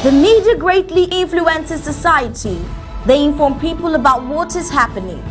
The media greatly influences society. They inform people about what is happening.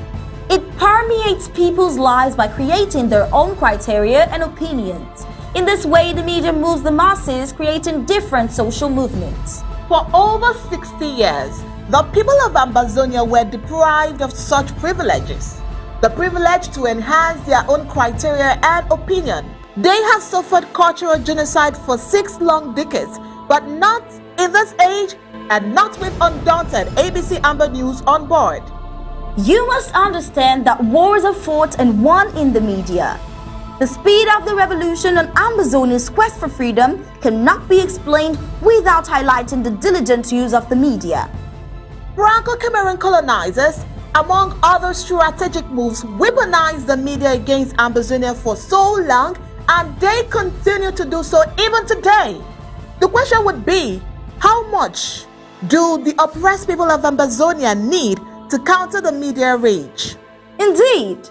It permeates people's lives by creating their own criteria and opinions. In this way, the media moves the masses, creating different social movements. For over 60 years, the people of Ambazonia were deprived of such privileges. The privilege to enhance their own criteria and opinion. They have suffered cultural genocide for 6 long decades, but not in this age and not with Undaunted ABC Amba News on board. You must understand that wars are fought and won in the media. The speed of the revolution on Ambazonia's quest for freedom cannot be explained without highlighting the diligent use of the media. Franco-Cameroon colonizers, among other strategic moves, weaponized the media against Ambazonia for so long, and they continue to do so even today. The question would be, how much do the oppressed people of Ambazonia need to counter the media rage? Indeed,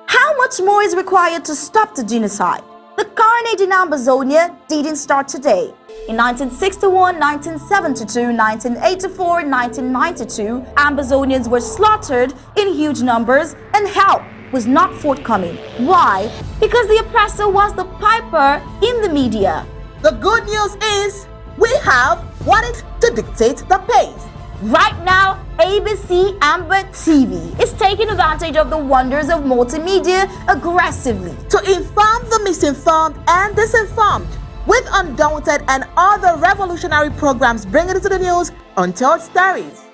how much more is required to stop the genocide? The carnage in Ambazonia didn't start today. In 1961, 1972, 1984, and 1992, Ambazonians were slaughtered in huge numbers and help was not forthcoming. Why? Because the oppressor was the piper in the media. The good news is we have wanted to dictate the pace. Right now, ABC Amba TV is taking advantage of the wonders of multimedia aggressively to inform the misinformed and disinformed with Undaunted and other revolutionary programs bringing it to the news untold stories.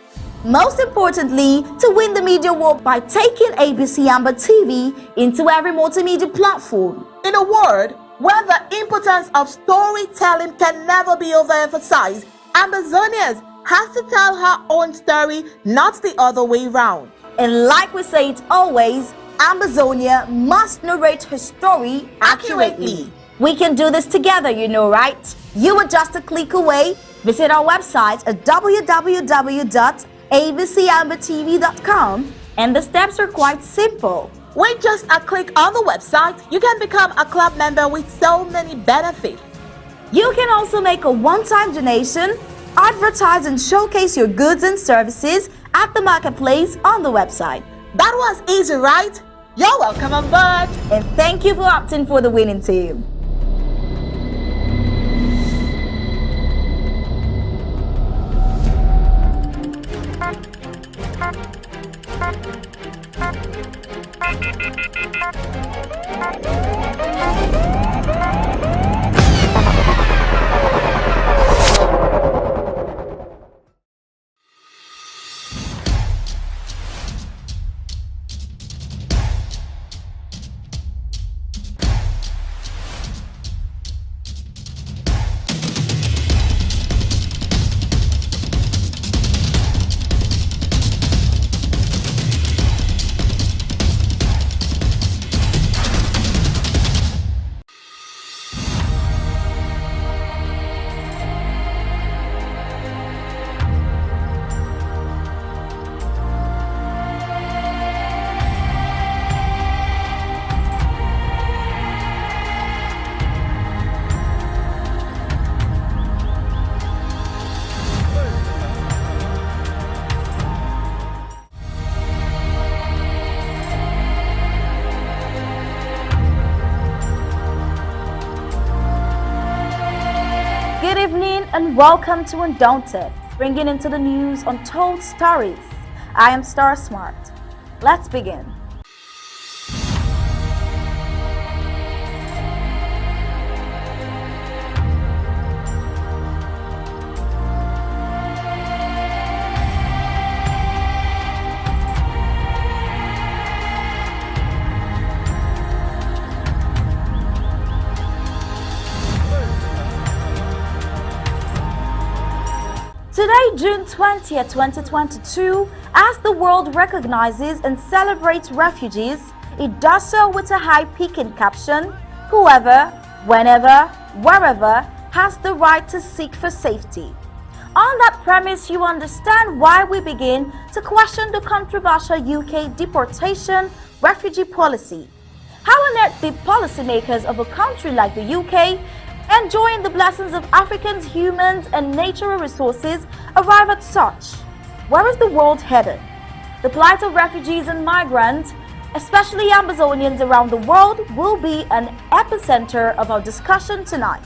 Most importantly, to win the media war by taking ABC Amba TV into every multimedia platform. In a word, where the importance of storytelling can never be overemphasized, Ambazonians has to tell her own story, not the other way round. And like we say it always, Ambazonia must narrate her story accurately. We can do this together, you know, right? You are just a click away. Visit our website at www.abcambatv.com, and the steps are quite simple. With just a click on the website, you can become a club member with so many benefits. You can also make a one-time donation, advertise and showcase your goods and services at the marketplace on the website. That was easy, right? You're welcome on board. And thank you for opting for the winning team. Good evening and welcome to Undaunted, bringing into the news untold stories. I am Star Smart. Let's begin. Today, June 20th, 2022, as the world recognizes and celebrates refugees, it does so with a high-peaking caption: whoever, whenever, wherever has the right to seek for safety. On that premise, you understand why we begin to question the controversial UK deportation refugee policy. How on earth did policymakers of a country like the UK and enjoying the blessings of Africans, humans, and natural resources, arrive at such. Where is the world headed? The plight of refugees and migrants, especially Ambazonians around the world, will be an epicenter of our discussion tonight.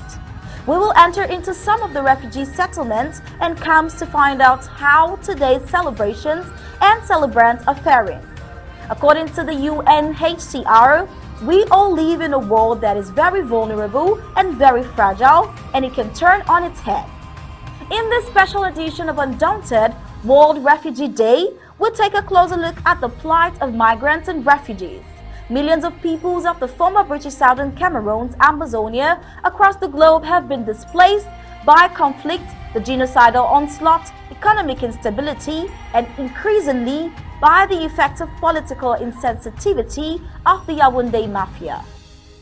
We will enter into some of the refugee settlements and camps to find out how today's celebrations and celebrants are faring. According to the UNHCR, we all live in a world that is very vulnerable and very fragile, and it can turn on its head. In this special edition of Undaunted, World Refugee Day, we'll take a closer look at the plight of migrants and refugees. Millions of peoples of the former British Southern Cameroon's Ambazonia across the globe have been displaced by conflict, the genocidal onslaught, economic instability, and increasingly by the effects of political insensitivity of the Yaoundé mafia.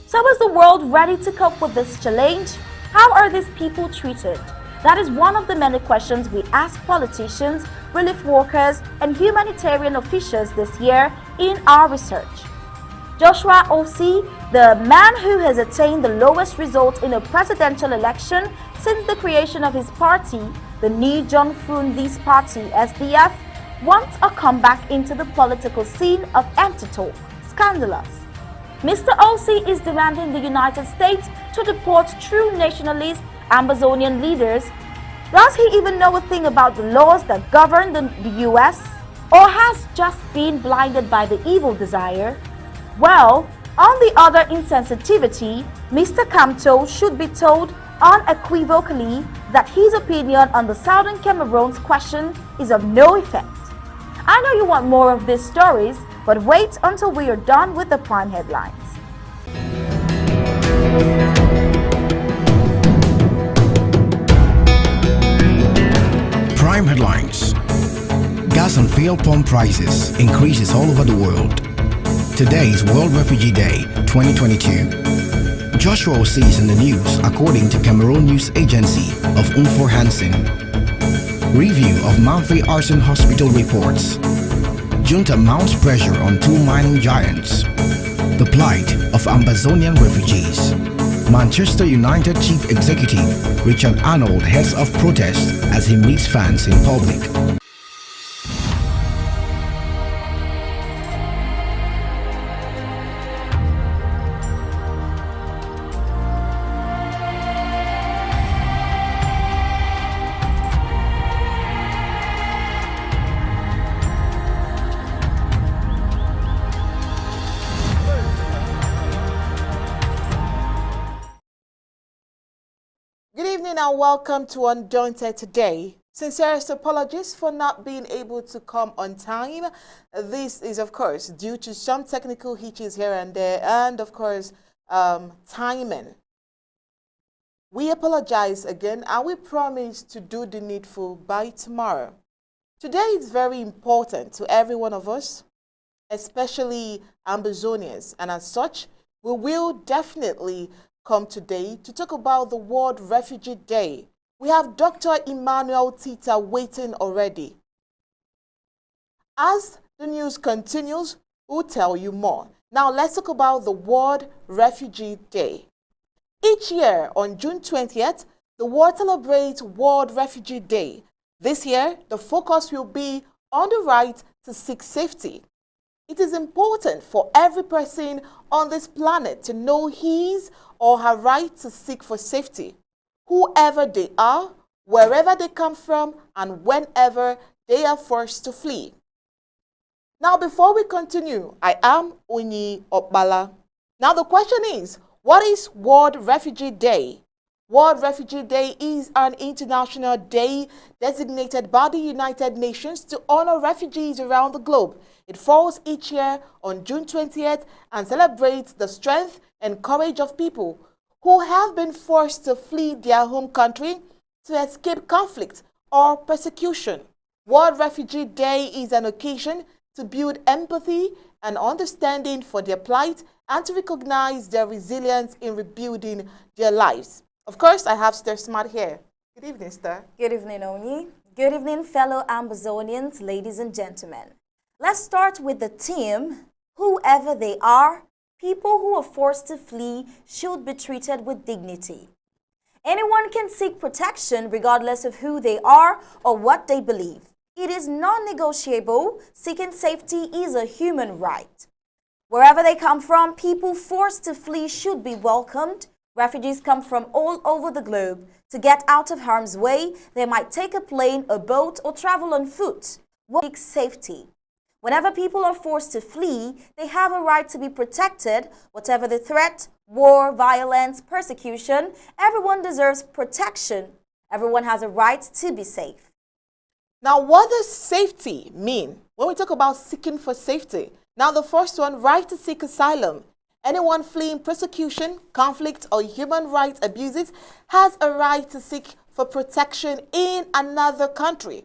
So is the world ready to cope with this challenge? How are these people treated? That is one of the many questions we ask politicians, relief workers, and humanitarian officials this year in our research. Joshua Osei, the man who has attained the lowest result in a presidential election since the creation of his party, the New John Fundi's Party (SDF), wants a comeback into the political scene of anti-talk, scandalous. Mr. Osei is demanding the United States to deport true nationalist Ambazonian leaders. Does he even know a thing about the laws that govern the US, or has just been blinded by the evil desire? Well, on the other insensitivity, Mr. Kamto should be told unequivocally that his opinion on the Southern Cameroon's question is of no effect. I know you want more of these stories, but wait until we are done with the prime headlines. Prime headlines. Gas and fuel pump prices increases all over the world. Today is World Refugee Day 2022. Joshua Osei is in the news according to Cameroon News Agency of Unfor Hansen. Review of Manfred Arson Hospital reports. Junta mounts pressure on two mining giants. The plight of Ambazonian refugees. Manchester United Chief Executive Richard Arnold heads off protest as he meets fans in public. Good evening and welcome to Undaunted today. Sincerest apologies for not being able to come on time. This is, of course, due to some technical hitches here and there, and, of course, timing. We apologize again, and we promise to do the needful by tomorrow. Today is very important to every one of us, especially Ambazonians, and as such, we will definitely come today to talk about the World Refugee Day. We have Dr. Emmanuel Tita waiting already. As the news continues, we'll tell you more. Now let's talk about the World Refugee Day. Each year on June 20th, the world celebrates World Refugee Day. This year, the focus will be on the right to seek safety. It is important for every person on this planet to know his or her right to seek for safety, whoever they are, wherever they come from, and whenever they are forced to flee. Now, before we continue, I am Unyi Opbala. Now, the question is, what is World Refugee Day? World Refugee Day is an international day designated by the United Nations to honor refugees around the globe. It falls each year on June 20th and celebrates the strength and courage of people who have been forced to flee their home country to escape conflict or persecution. World Refugee Day is an occasion to build empathy and understanding for their plight and to recognize their resilience in rebuilding their lives. Of course, I have Steph Smart here. Good evening, Steph. Good evening, Oni. Good evening, fellow Ambazonians, ladies and gentlemen. Let's start with the theme, whoever they are, people who are forced to flee should be treated with dignity. Anyone can seek protection regardless of who they are or what they believe. It is non-negotiable. Seeking safety is a human right. Wherever they come from, people forced to flee should be welcomed. Refugees come from all over the globe. To get out of harm's way, they might take a plane, a boat, or travel on foot. Seek safety. Whenever people are forced to flee, they have a right to be protected, whatever the threat, war, violence, persecution. Everyone deserves protection. Everyone has a right to be safe. Now, what does safety mean? When we talk about seeking for safety, now the first one, right to seek asylum. Anyone fleeing persecution, conflict, or human rights abuses has a right to seek for protection in another country.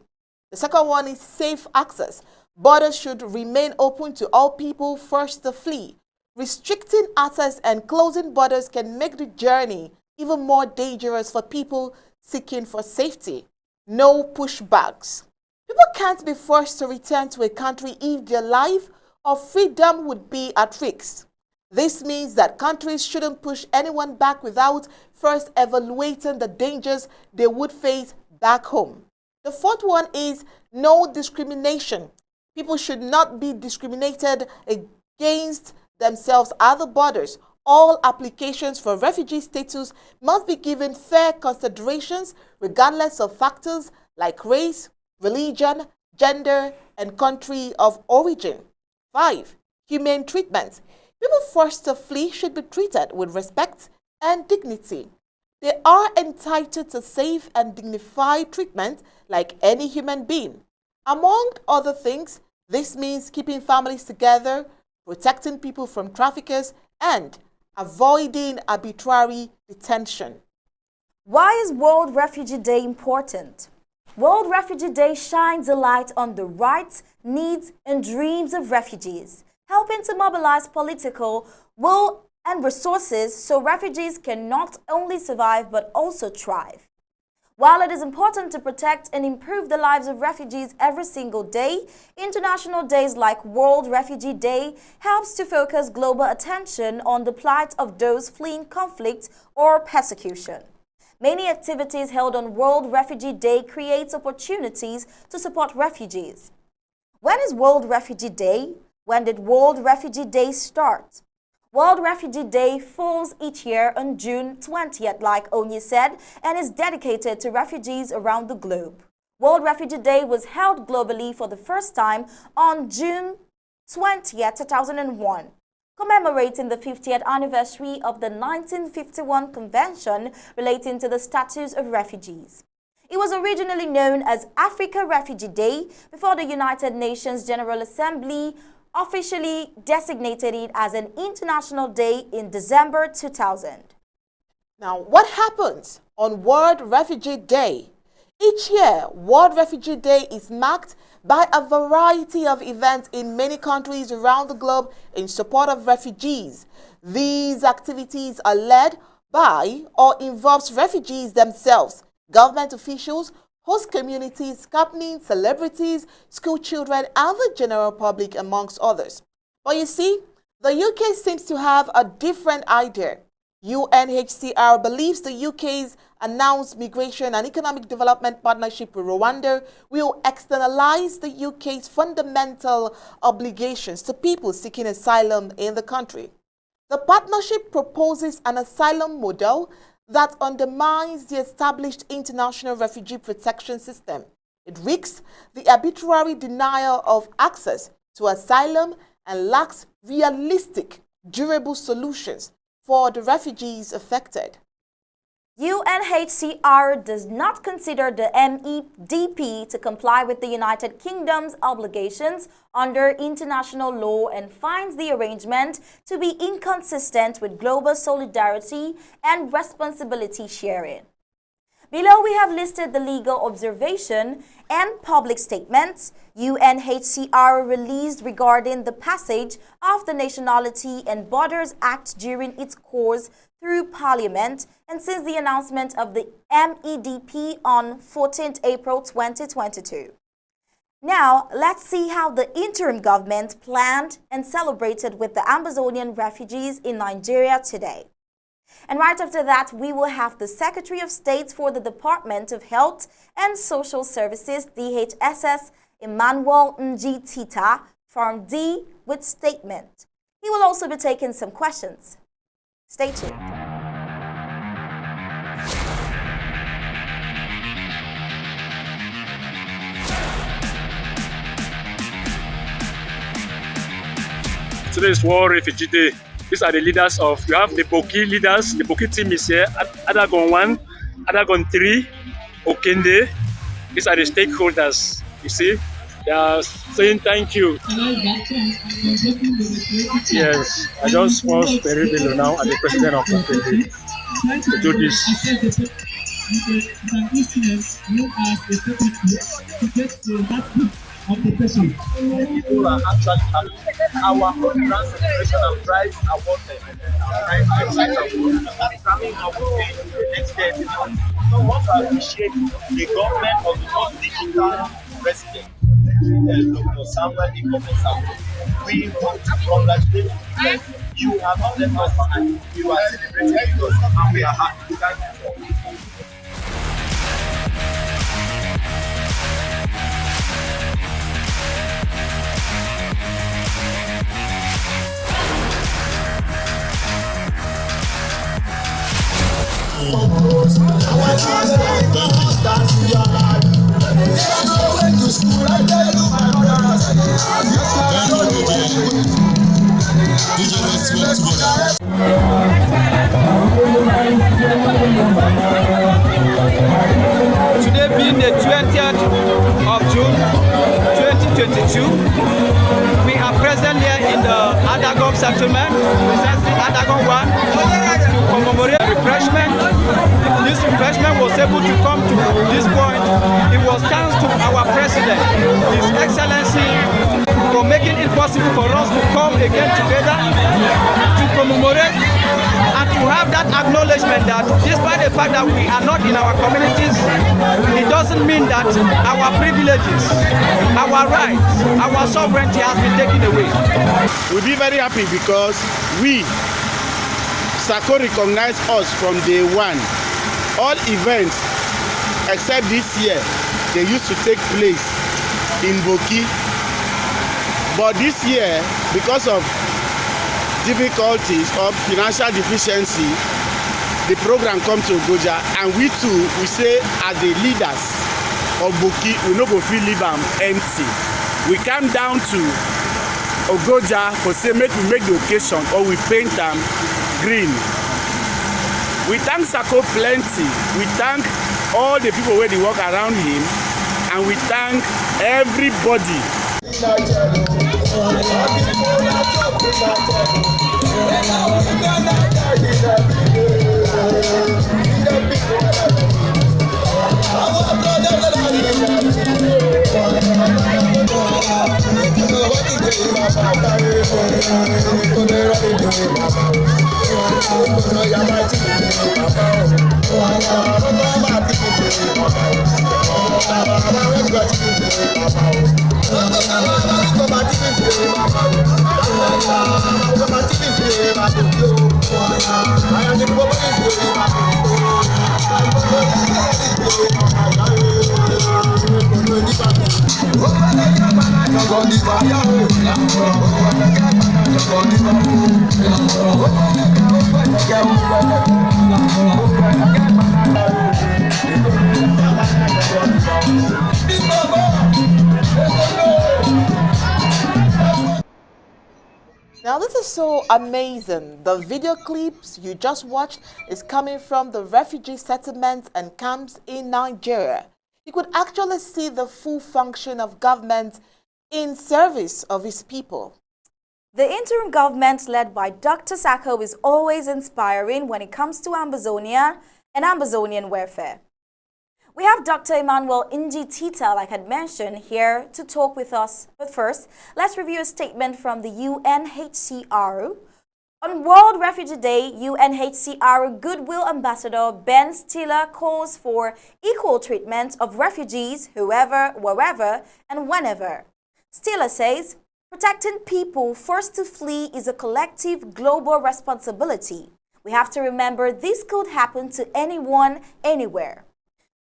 The second one is safe access. Borders should remain open to all people forced to flee. Restricting access and closing borders can make the journey even more dangerous for people seeking for safety. No pushbacks. People can't be forced to return to a country if their life or freedom would be at risk. This means that countries shouldn't push anyone back without first evaluating the dangers they would face back home. The fourth one is no discrimination. People should not be discriminated against themselves at the borders. All applications for refugee status must be given fair considerations regardless of factors like race, religion, gender, and country of origin. 5. Humane treatment. People forced to flee should be treated with respect and dignity. They are entitled to safe and dignified treatment like any human being. Among other things, this means keeping families together, protecting people from traffickers, and avoiding arbitrary detention. Why is World Refugee Day important? World Refugee Day shines a light on the rights, needs, and dreams of refugees, helping to mobilize political will and resources so refugees can not only survive but also thrive. While it is important to protect and improve the lives of refugees every single day, international days like World Refugee Day helps to focus global attention on the plight of those fleeing conflict or persecution. Many activities held on World Refugee Day create opportunities to support refugees. When is World Refugee Day? When did World Refugee Day start? World Refugee Day falls each year on June 20th, like Onye said, and is dedicated to refugees around the globe. World Refugee Day was held globally for the first time on June 20th, 2001, commemorating the 50th anniversary of the 1951 Convention relating to the status of refugees. It was originally known as Africa Refugee Day before the United Nations General Assembly officially designated it as an international day in December 2000. Now, what happens on World Refugee Day? Each year, World Refugee Day is marked by a variety of events in many countries around the globe in support of refugees. These activities are led by or involves refugees themselves, government officials, host communities, companies, celebrities, school children, and the general public, amongst others. But you see, the UK seems to have a different idea. UNHCR believes the UK's announced migration and economic development partnership with Rwanda will externalize the UK's fundamental obligations to people seeking asylum in the country. The partnership proposes an asylum model that undermines the established international refugee protection system. It risks the arbitrary denial of access to asylum and lacks realistic, durable solutions for the refugees affected. UNHCR does not consider the MEDP to comply with the United Kingdom's obligations under international law and finds the arrangement to be inconsistent with global solidarity and responsibility sharing. Below we have listed the legal observation and public statements UNHCR released regarding the passage of the Nationality and Borders Act during its course through Parliament and since the announcement of the MEDP on 14th April 2022. Now, let's see how the interim government planned and celebrated with the Ambazonian refugees in Nigeria today. And right after that, we will have the Secretary of State for the Department of Health and Social Services, DHSS, Emmanuel Tita, Farm D, with statement. He will also be taking some questions. Stay tuned. Today is World Refugee Day. These are the leaders of, you have the Boki leaders, the Boki team is here, Adagon 1, Adagon 3, Okende. These are the stakeholders, you see. They are saying thank you. Yes, I just want very below now as the president of Okende to do this. Of the person. People are actually having our own transportation and price are wanted. Coming up with the next day. So want to appreciate the government of the most digital president, Dr. Samuel Ikope. We want to congratulate you. You have not left us behind. You are celebrating with us and we are happy. Thank you. Today being the 20th of June 2022, we are present here in the Adagon settlement, precisely Adagon 1, to commemorate refreshment. This refreshment was able to come to this point. It was thanks to our president, His Excellency, for making it possible for us to come again together to commemorate and to have that acknowledgement that despite the fact that we are not in our communities, it doesn't mean that our privileges, our rights, our sovereignty has been taken away. We'll be very happy because we, SACO, recognized us from day one. All events except this year, they used to take place in Boki. But this year, because of difficulties of financial deficiency, the program come to Ogoja, and we too, we say as the leaders of Boki, we no go fit leave am empty. We come down to Ogoja for say make we make the occasion or we paint am green. We thank Sako plenty. We thank all the people where they work around him, and we thank everybody. Now this is so amazing. The video clips you just watched is coming from the refugee settlements and camps in Nigeria. You could actually see the full function of government in service of its people. The interim government led by Dr. Sako is always inspiring when it comes to Ambazonia and Ambazonian welfare. We have Dr. Emmanuel Tita, like I had mentioned, here to talk with us. But first, let's review a statement from the UNHCR. On World Refugee Day, UNHCR Goodwill Ambassador Ben Stiller calls for equal treatment of refugees, whoever, wherever, and whenever. Stiller says, protecting people forced to flee is a collective global responsibility. We have to remember this could happen to anyone, anywhere.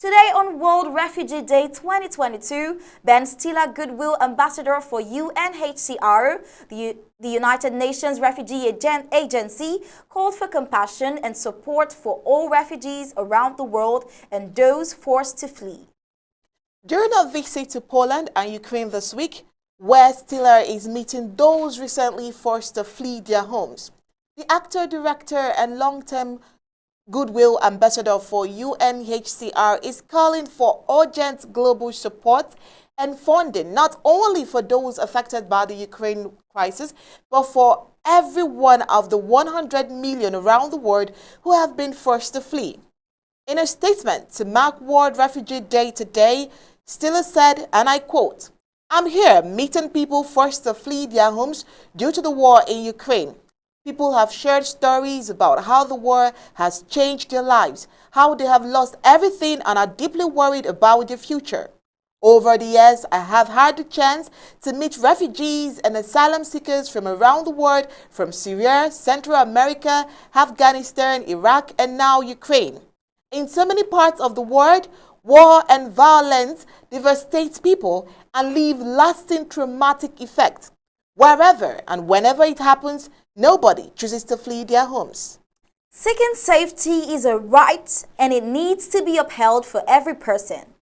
Today on World Refugee Day 2022, Ben Stiller, Goodwill Ambassador for UNHCR, the United Nations Refugee Agency, called for compassion and support for all refugees around the world and those forced to flee. During a visit to Poland and Ukraine this week, where Stiller is meeting those recently forced to flee their homes, the actor, director, and long-term Goodwill Ambassador for UNHCR is calling for urgent global support and funding, not only for those affected by the Ukraine crisis, but for every one of the 100 million around the world who have been forced to flee. In a statement to mark World Refugee Day today, Stiller said, and I quote, "I'm here meeting people forced to flee their homes due to the war in Ukraine. People have shared stories about how the war has changed their lives, how they have lost everything and are deeply worried about the future. Over the years, I have had the chance to meet refugees and asylum seekers from around the world, from Syria, Central America, Afghanistan, Iraq, and now Ukraine. In so many parts of the world, war and violence devastate people and leave lasting traumatic effects. Wherever and whenever it happens, nobody chooses to flee their homes." Seeking safety is a right and it needs to be upheld for every person.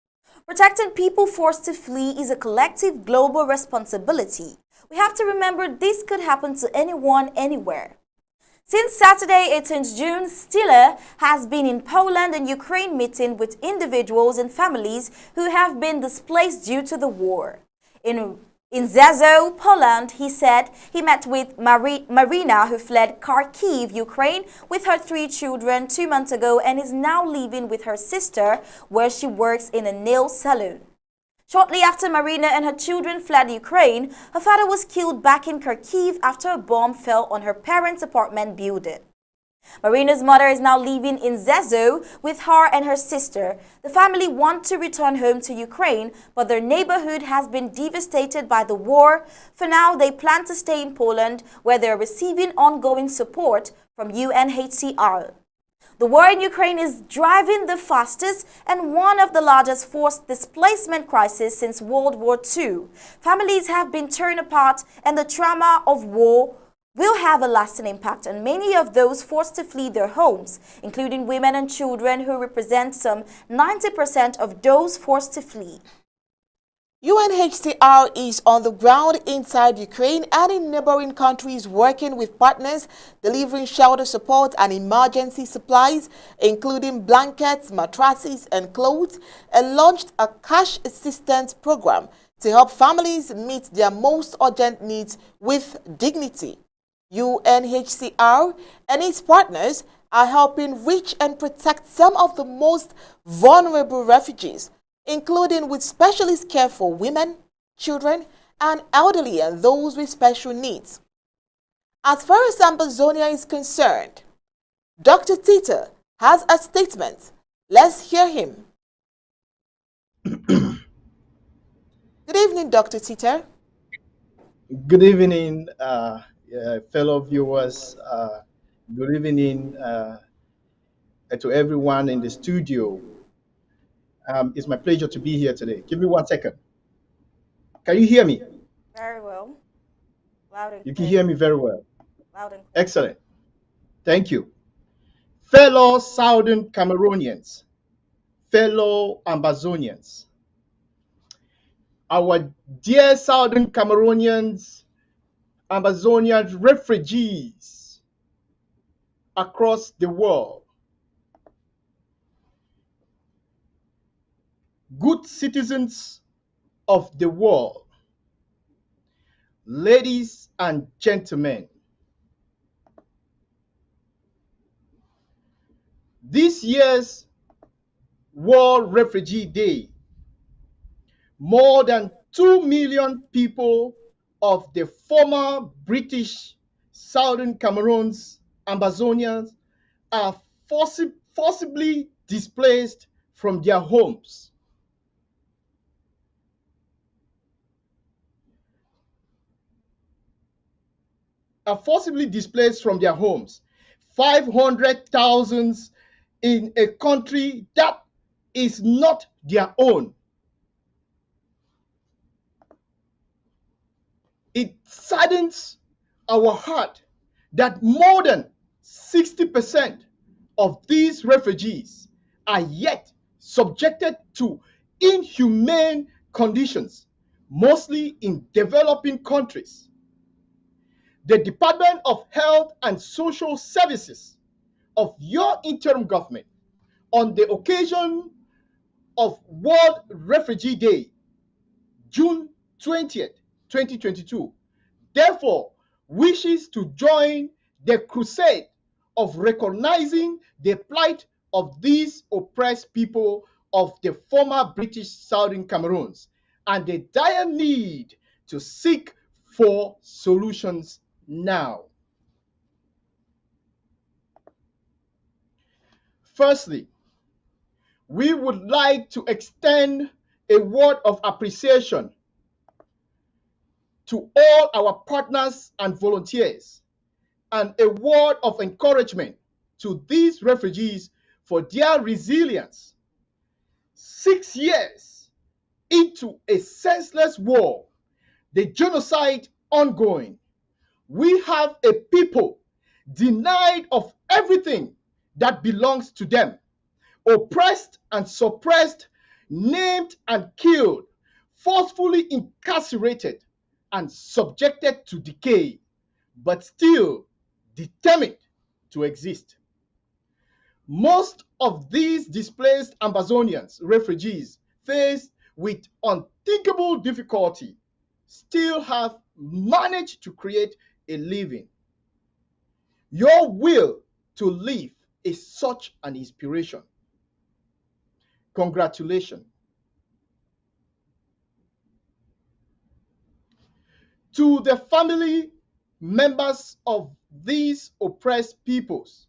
Protecting people forced to flee is a collective global responsibility. We have to remember this could happen to anyone, anywhere. Since Saturday, 18th June, Stiller has been in Poland and Ukraine meeting with individuals and families who have been displaced due to the war. In Zazo, Poland, he said he met with Marina, who fled Kharkiv, Ukraine, with her 3 children 2 months ago and is now living with her sister, where she works in a nail salon. Shortly after Marina and her children fled Ukraine, her father was killed back in Kharkiv after a bomb fell on her parents' apartment building. Marina's mother is now living in Zazo with her and her sister. The family want to return home to Ukraine, but their neighborhood has been devastated by the war. For now, they plan to stay in Poland, where they are receiving ongoing support from UNHCR. The war in Ukraine is driving the fastest and one of the largest forced displacement crises since World War II. Families have been torn apart, and the trauma of war will have a lasting impact on many of those forced to flee their homes, including women and children, who represent some 90% of those forced to flee. UNHCR is on the ground inside Ukraine and in neighboring countries, working with partners, delivering shelter support and emergency supplies, including blankets, mattresses, and clothes, and launched a cash assistance program to help families meet their most urgent needs with dignity. UNHCR and its partners are helping reach and protect some of the most vulnerable refugees, including with specialist care for women, children, and elderly and those with special needs. As far as Ambazonia is concerned, Dr. Tita has a statement. Let's hear him. Good evening, Dr. Tita. Good evening, fellow viewers. Good evening to everyone in the studio. It's my pleasure to be here today. Give me 1 second. Can you hear me? Very well. Loud and clear. You can hear me very well. Loud and clear. Excellent. Thank you. Fellow Southern Cameroonians, fellow Ambazonians, our dear Southern Cameroonians, Ambazonian refugees across the world, good citizens of the world, ladies and gentlemen, this year's World Refugee Day, more than 2 million people of the former British Southern Cameroon's Ambazonians are forcibly displaced from their homes. 500,000 in a country that is not their own. It saddens our heart that more than 60% of these refugees are yet subjected to inhumane conditions, mostly in developing countries. The Department of Health and Social Services of your interim government, on the occasion of World Refugee Day, June 20th, 2022, therefore wishes to join the crusade of recognizing the plight of these oppressed people of the former British Southern Cameroons and the dire need to seek for solutions now. Firstly, we would like to extend a word of appreciation to all our partners and volunteers, and a word of encouragement to these refugees for their resilience. 6 years into a senseless war, the genocide ongoing, we have a people denied of everything that belongs to them, oppressed and suppressed, named and killed, forcefully incarcerated and subjected to decay, but still determined to exist. Most of these displaced Ambazonians, refugees, faced with unthinkable difficulty, still have managed to create a living. Your will to live is such an inspiration. Congratulations. To the family members of these oppressed peoples,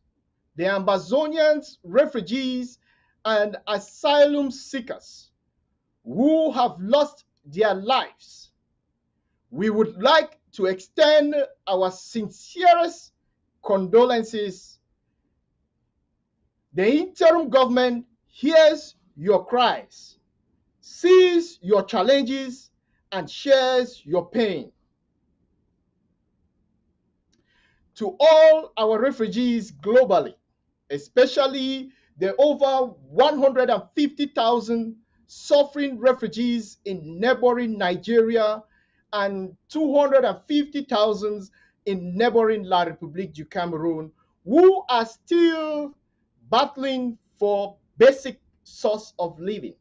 the Ambazonians, refugees, and asylum seekers who have lost their lives, we would like to extend our sincerest condolences. The interim government hears your cries, sees your challenges, and shares your pain. To all our refugees globally, especially the over 150,000 suffering refugees in neighboring Nigeria and 250,000 in neighboring La République du Cameroon, who are still battling for basic source of living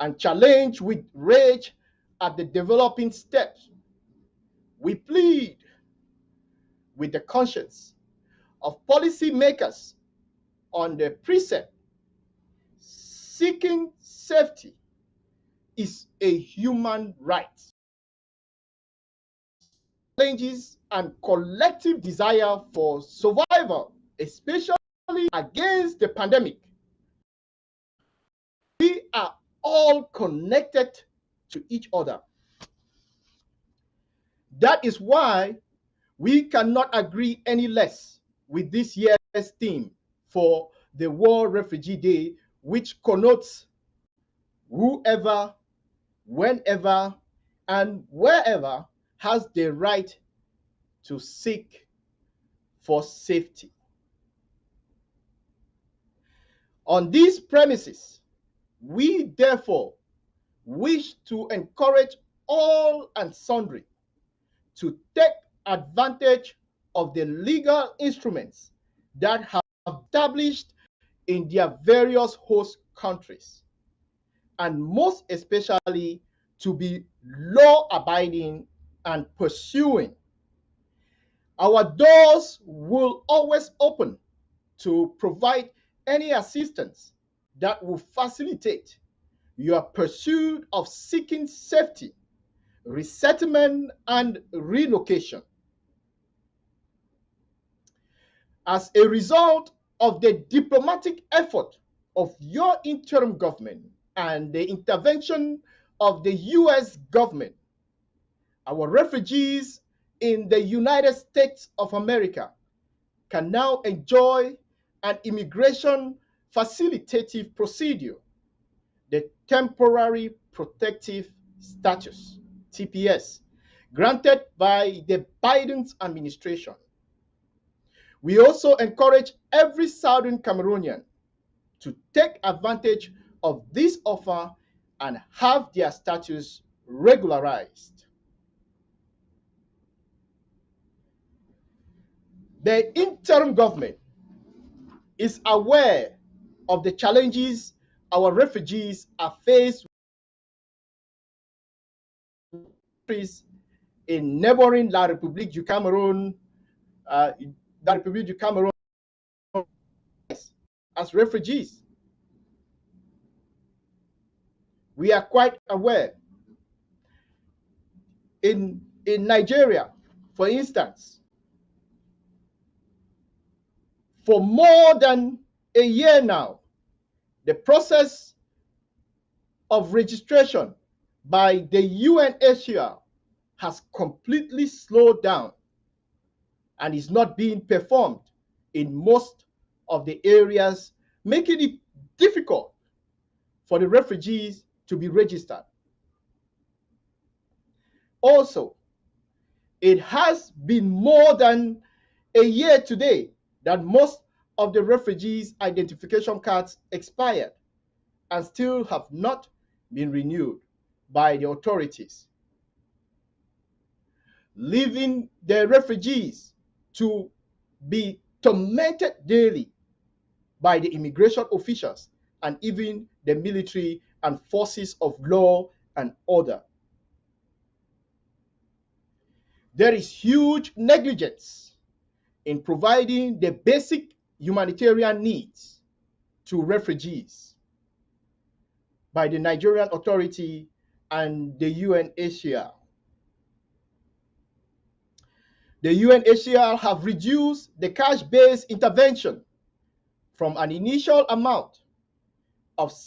and challenged with rage at the developing steps, we plead with the conscience of policymakers on the precept: seeking safety is a human right. Challenges and collective desire for survival, especially against the pandemic. We are all connected to each other. That is why we cannot agree any less with this year's theme for the World Refugee Day, which connotes whoever, whenever, and wherever has the right to seek for safety. On these premises, we therefore wish to encourage all and sundry to take advantage of the legal instruments that have established in their various host countries, and most especially to be law-abiding and pursuing. Our doors will always open to provide any assistance that will facilitate your pursuit of seeking safety, resettlement, and relocation. As a result of the diplomatic effort of your interim government and the intervention of the US government, our refugees in the United States of America can now enjoy an immigration facilitative procedure, the Temporary Protective Status, TPS, granted by the Biden administration. We also encourage every Southern Cameroonian to take advantage of this offer and have their status regularized. The interim government is aware of the challenges our refugees are faced with in neighboring La République du Cameroon, as refugees. We are quite aware. In Nigeria, for instance, for more than a year now, the process of registration by the UNHCR has completely slowed down and is not being performed in most of the areas, making it difficult for the refugees to be registered. Also, it has been more than a year today that most of the refugees' identification cards expired and still have not been renewed by the authorities, leaving the refugees to be tormented daily by the immigration officials and even the military and forces of law and order. There is huge negligence in providing the basic humanitarian needs to refugees by the Nigerian Authority and the UNHCR. The UNHCR have reduced the cash-based intervention from an initial amount of